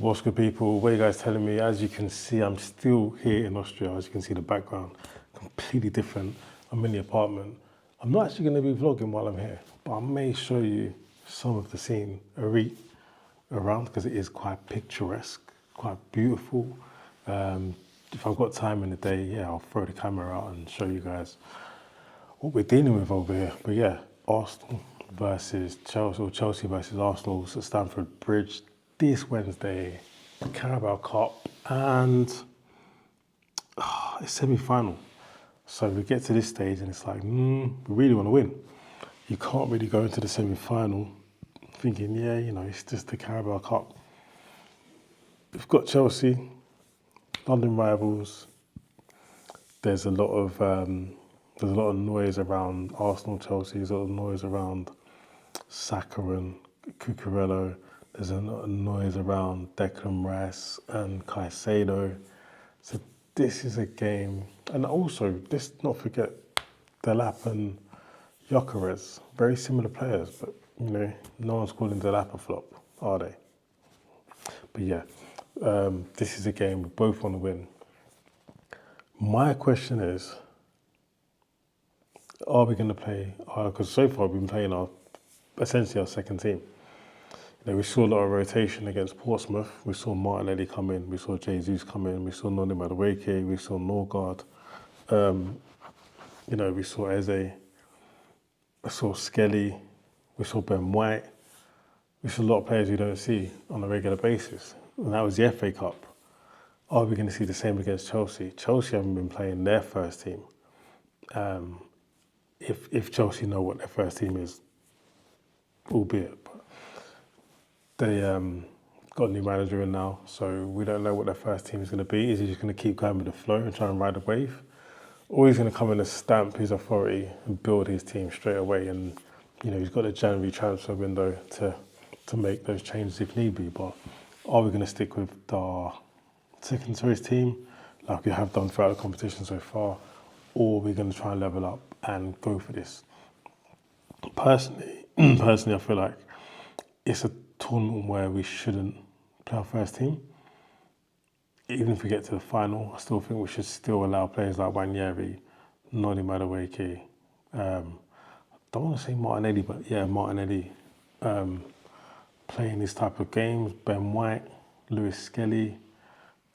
What's good, people? What are you guys telling me? As you can see, I'm still here in Austria. As you can see, the background completely different. I'm in the apartment. I'm not actually going to be vlogging while I'm here, but I may show you some of the scene around because it is quite picturesque, quite beautiful. If I've got time in the day, yeah, I'll throw the camera out and show you guys what we're dealing with over here. But yeah, Arsenal versus Chelsea, or Chelsea versus Arsenal at Stamford Bridge this Wednesday, Carabao Cup, and it's semi-final. So we get to this stage and it's like, we really want to win. You can't really go into the semi-final thinking, yeah, you know, it's just the Carabao Cup. We've got Chelsea, London rivals. There's a lot of noise around Arsenal, Chelsea. There's a lot of noise around Saka and Cucurella. There's a lot of noise around Declan Rice and Caicedo. So this is a game, and also let's not forget Delap and Gyökeres, very similar players, but you know, no one's calling Delap a flop, are they? But yeah, this is a game we both want to win. My question is, are we going to play? Because so far we've been playing essentially our second team. You know, we saw a lot of rotation against Portsmouth. We saw Martinelli come in. We saw Jesus come in. We saw Noni Madueke. We saw Norgard. You know, we saw Eze. We saw Skelly. We saw Ben White. We saw a lot of players we don't see on a regular basis. And that was the FA Cup. Are we going to see the same against Chelsea? Chelsea haven't been playing their first team. If Chelsea know what their first team is, albeit. But they got a new manager in now, so we don't know what their first team is going to be. Is he just going to keep going with the flow and try and ride the wave? Or he's going to come in and stamp his authority and build his team straight away? And, you know, he's got a January transfer window to make those changes if need be. But are we going to stick with our second choice team like we have done throughout the competition so far? Or are we going to try and level up and go for this? Personally, I feel like it's a tournament where we shouldn't play our first team. Even if we get to the final, I still think we should still allow players like Wanyeri, Noni Madueke, I don't want to say Martinelli, but yeah, Martinelli, playing this type of games. Ben White, Lewis Skelly,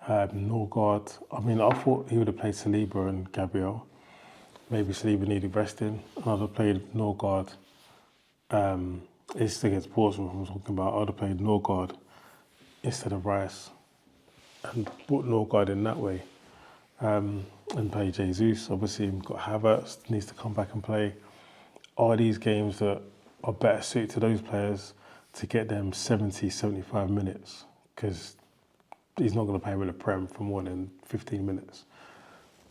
Norgard. I mean, I thought he would have played Saliba and Gabriel. Maybe Saliba needed resting. And I'd have played Norgard. It's against Portsmouth I'm talking about. I would have played Norgard instead of Rice and put Norgard in that way. And play Jesus. Obviously, we've got Havertz, needs to come back and play. Are these games that are better suited to those players to get them 70, 75 minutes? Because he's not going to play him in the Prem for more than 15 minutes.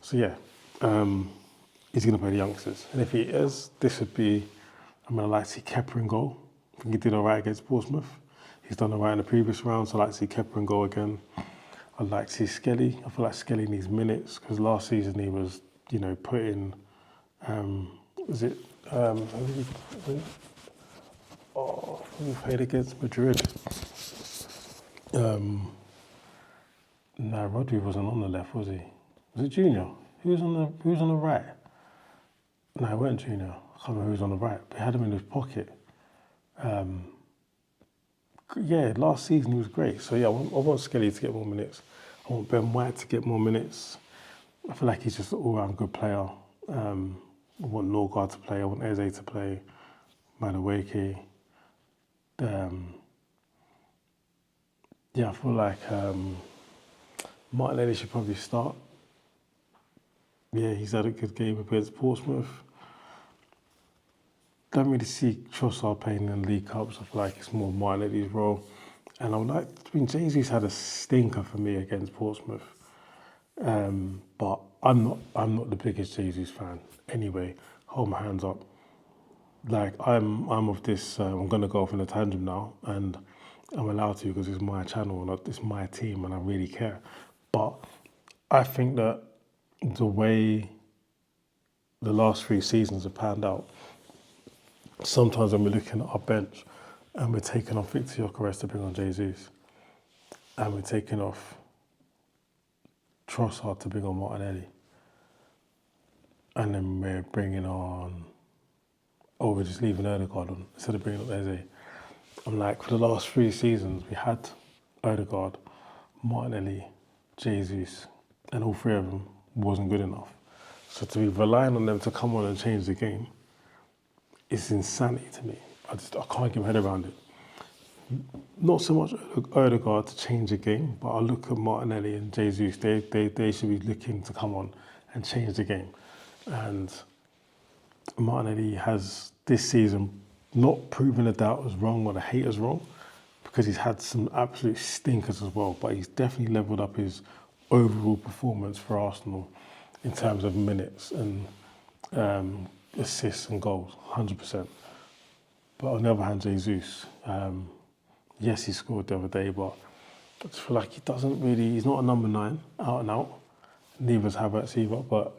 So yeah, he's going to play the youngsters. And if he is, this would be, I'm going to like to see Kepa in goal. I think he did all right against Portsmouth. He's done all right in the previous round, so I'd like to see Kepa in goal again. I'd like to see Skelly. I feel like Skelly needs minutes because last season he was, you know, put in, who played against Madrid? No, Rodri wasn't on the left, was he? Was it Junior? Who was on the right? No, it wasn't Junior. I can't remember who was on the right, but he had him in his pocket. Yeah, last season he was great. So yeah, I want Skelly to get more minutes. I want Ben White to get more minutes. I feel like he's just an all-round good player. I want Norgard to play. I want Eze to play. Madueke. Yeah, I feel like Martinelli should probably start. Yeah, he's had a good game against Portsmouth. Don't really see Trossard playing in the League Cups. I feel like it's more Martinelli's role. And I would like, I mean, Jesus had a stinker for me against Portsmouth. But I'm not the biggest Jesus fan. Anyway, hold my hands up. Like I'm of this. I'm gonna go off on a tangent now, and I'm allowed to because it's my channel and it's my team, and I really care. But I think that the way the last 3 seasons have panned out, sometimes when we're looking at our bench and we're taking off Victor Gyökeres to bring on Jesus, and we're taking off Trossard to bring on Martinelli. And then we're bringing on, we're just leaving Odegaard on instead of bringing on Eze. I'm like, for the last 3 seasons, we had Odegaard, Martinelli, Jesus, and all 3 of them wasn't good enough. So to be relying on them to come on and change the game is insanity to me. I can't get my head around it. Not so much Odegaard to change the game, but I look at Martinelli and Jesus, they should be looking to come on and change the game. And Martinelli has this season not proven the doubters wrong or the haters wrong, because he's had some absolute stinkers as well, but he's definitely levelled up his overall performance for Arsenal in terms of minutes and assists and goals, 100%. But on the other hand, Jesus, yes, he scored the other day, but I just feel like he's not a number 9, out and out. Neither is Havertz either, but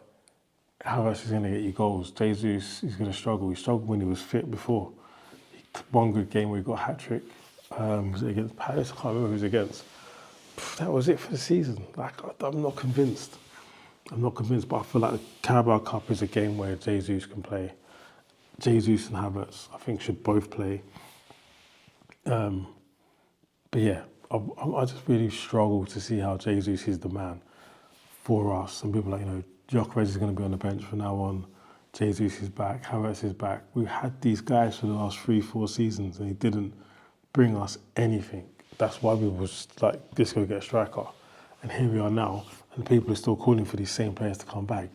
Havertz is going to get you goals. Jesus is going to struggle. He struggled when he was fit before. One good game where he got a hat-trick. Was it against Palace? I can't remember who it was against. That was it for the season. Like, I'm not convinced. But I feel like the Carabao Cup is a game where Jesus can play. Jesus and Havertz, I think, should both play. But yeah, I just really struggle to see how Jesus is the man for us. And people like, Gyökeres is going to be on the bench from now on. Jesus is back. Havertz is back. We've had these guys for the last 3-4 seasons, and he didn't bring us anything. That's why we was like, let's go get a striker. And here we are now, and people are still calling for these same players to come back.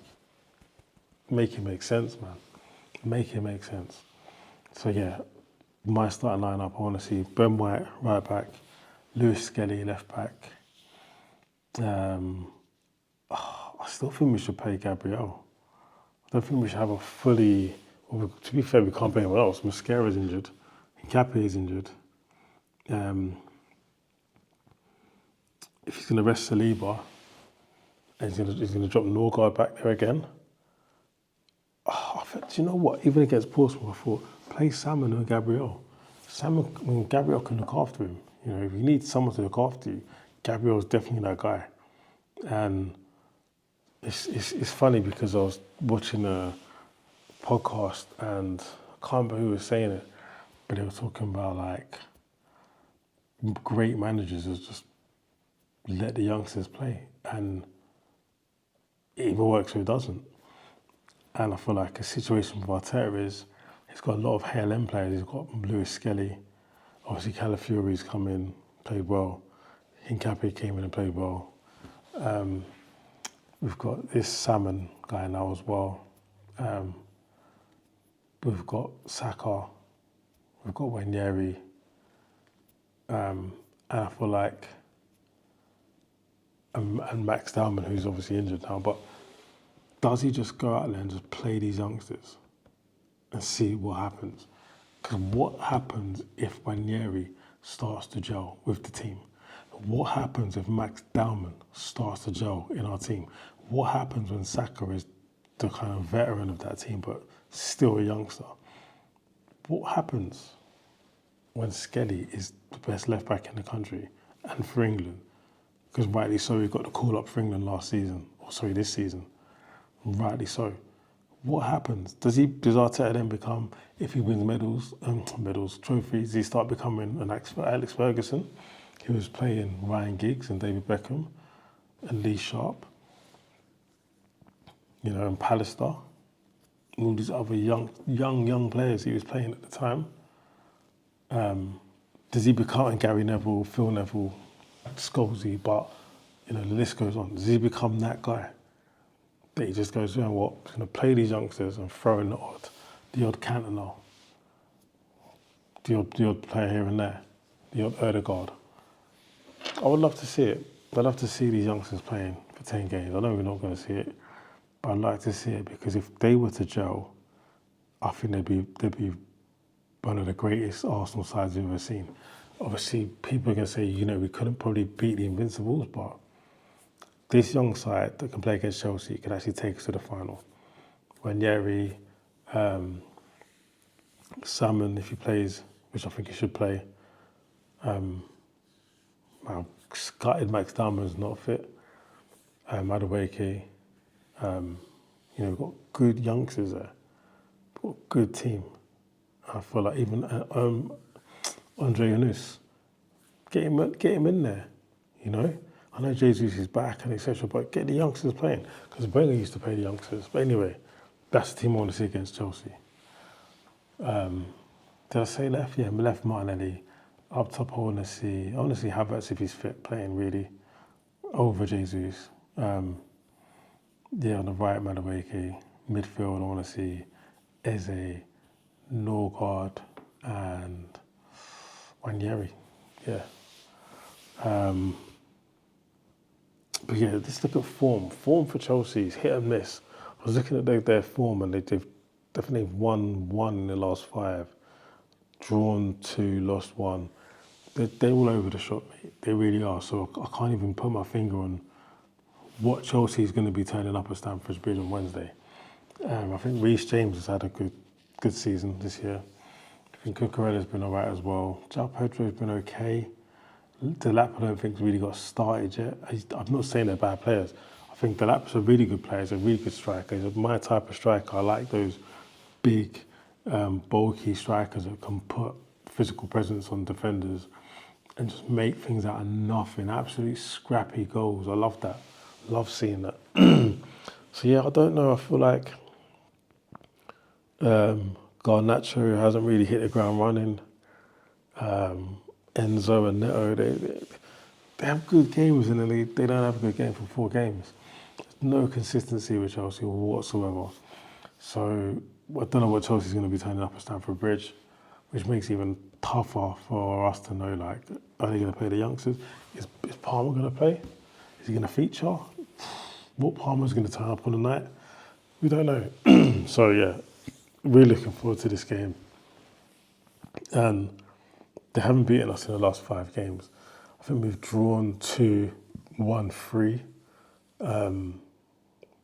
Make it make sense, man. Make it make sense. So yeah, my starting lineup, I want to see Ben White, right back, Lewis Skelly, left back. I still think we should play Gabriel. I don't think we should have a fully... Well, to be fair, we can't play anyone else. Mascara's injured. Nkapé is injured. If he's going to rest Saliba, and he's going to drop Norgard back there again. Do you know what? Even against Portsmouth, I thought, play Salmon and Gabriel. Gabriel can look after him. If you need someone to look after you, Gabriel's definitely that guy. And it's funny because I was watching a podcast and I can't remember who was saying it, but they were talking about like great managers who just let the youngsters play, and it either works or it doesn't. And I feel like a situation with Arteta is he's got a lot of HLM players. He's got Lewis Skelly, obviously Calafiori's come in, played well. Nkapé came in and played well. We've got this Salmon guy now as well. We've got Saka. We've got Wanyeri. And I feel like, and Max Dowman, who's obviously injured now, but does he just go out there and just play these youngsters and see what happens? Because what happens if Wanyeri starts to gel with the team? What happens if Max Dowman starts to gel in our team? What happens when Saka is the kind of veteran of that team but still a youngster? What happens when Skelly is the best left back in the country and for England? Because rightly so, he got the call up for England this season. Rightly so. What happens? Does Arteta then become, if he wins trophies, does he start becoming an Alex Ferguson? He was playing Ryan Giggs and David Beckham and Lee Sharp, and Pallister, and all these other young players he was playing at the time. Does he become Gary Neville, Phil Neville, Scholesy, but the list goes on. Does he become that guy that he just goes, he's going to play these youngsters and throw in the odd Cantona, the odd player here and there, the odd Odegaard. I would love to see it. I'd love to see these youngsters playing for 10 games. I know we're not going to see it, but I'd like to see it because if they were to gel, I think they'd be one of the greatest Arsenal sides we've ever seen. Obviously, people are going to say, we couldn't probably beat the Invincibles, but this young side that can play against Chelsea could actually take us to the final. Wanyeri, Salmon, if he plays, which I think he should play, Gutted Max Diamond's not fit. Madueke, we've got good youngsters there. We've got a good team. I feel like even Andre Yunus, get him in there, I know Jesus is back and etc., but get the youngsters playing because Wenger used to play the youngsters. But anyway, that's the team I want to see against Chelsea. Did I say left? Yeah, left Martinelli. Up top, I want to see Havertz if he's fit, playing really over Jesus. On the right, Madueke. Midfield, I want to see Eze, Norgard, and Wanyeri. Yeah. But yeah, let's look at form. Form for Chelsea is hit and miss. I was looking at their form, and they've definitely won one in the last 5, drawn 2, lost 1. They're all over the shop, mate. They really are. So I can't even put my finger on what Chelsea is going to be turning up at Stamford Bridge on Wednesday. I think Reece James has had a good season this year. I think Cucurella's been all right as well. João Pedro's been okay. Delap, I don't think has really got started yet. I'm not saying they're bad players. I think Delap's a really good player. He's a really good striker. He's my type of striker. I like those big, bulky strikers that can put physical presence on defenders and just make things out of nothing. Absolutely scrappy goals. I love that. Love seeing that. So yeah, I don't know. I feel like Garnacho hasn't really hit the ground running. Enzo and Neto, they have good games and then they don't have a good game for 4 games. There's no consistency with Chelsea whatsoever. So I don't know what Chelsea's going to be turning up at Stamford Bridge, which makes it even tougher for us to know, like, are they going to play the youngsters? Is Palmer going to play? Is he going to feature? What Palmer's going to turn up on the night? We don't know. So yeah, really looking forward to this game. And they haven't beaten us in the last 5 games. I think we've drawn 2, won 3.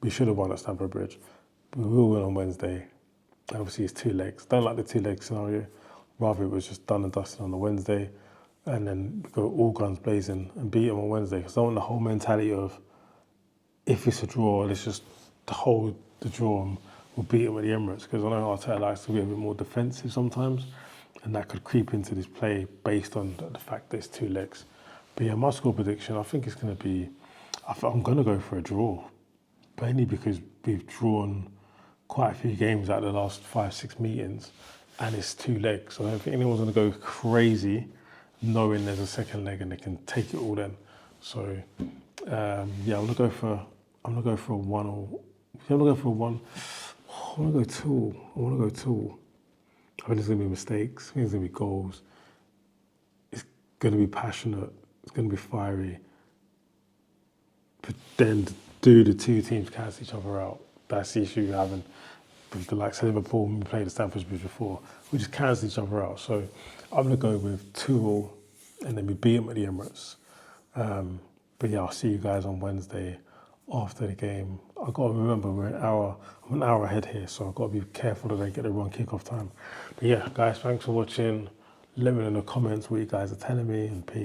We should have won at Stamford Bridge. We will win on Wednesday. Obviously, it's 2 legs. Don't like the 2-leg scenario. Rather, it was just done and dusted on the Wednesday, and then go all guns blazing and beat them on Wednesday. Because I want the whole mentality of, if it's a draw, let's just hold the draw and we'll beat them at the Emirates. Because I know Arteta likes to be a bit more defensive sometimes, and that could creep into this play based on the fact that it's 2 legs. But yeah, my score prediction, I think it's going to be, I'm going to go for a draw, mainly because we've drawn quite a few games out of the last 5-6 meetings, and it's 2 legs. So I don't think anyone's going to go crazy knowing there's a second leg and they can take it all then. So yeah, I'm going to go for a 1 or, I'm going to go for a 1. I want to go 2. I think there's going to be mistakes. I think there's going to be goals. It's going to be passionate. It's going to be fiery. But then do the 2 teams cancel each other out? That's the issue you're having with the likes of Liverpool when we played at Stamford Bridge before. We just cancel each other out. So I'm going to go with 2-2, and then we beat them at the Emirates. But yeah, I'll see you guys on Wednesday after the game. I've got to remember I'm an hour ahead here, so I've got to be careful that I get the wrong kickoff time. But yeah, guys, thanks for watching. Let me know in the comments what you guys are telling me, and peace.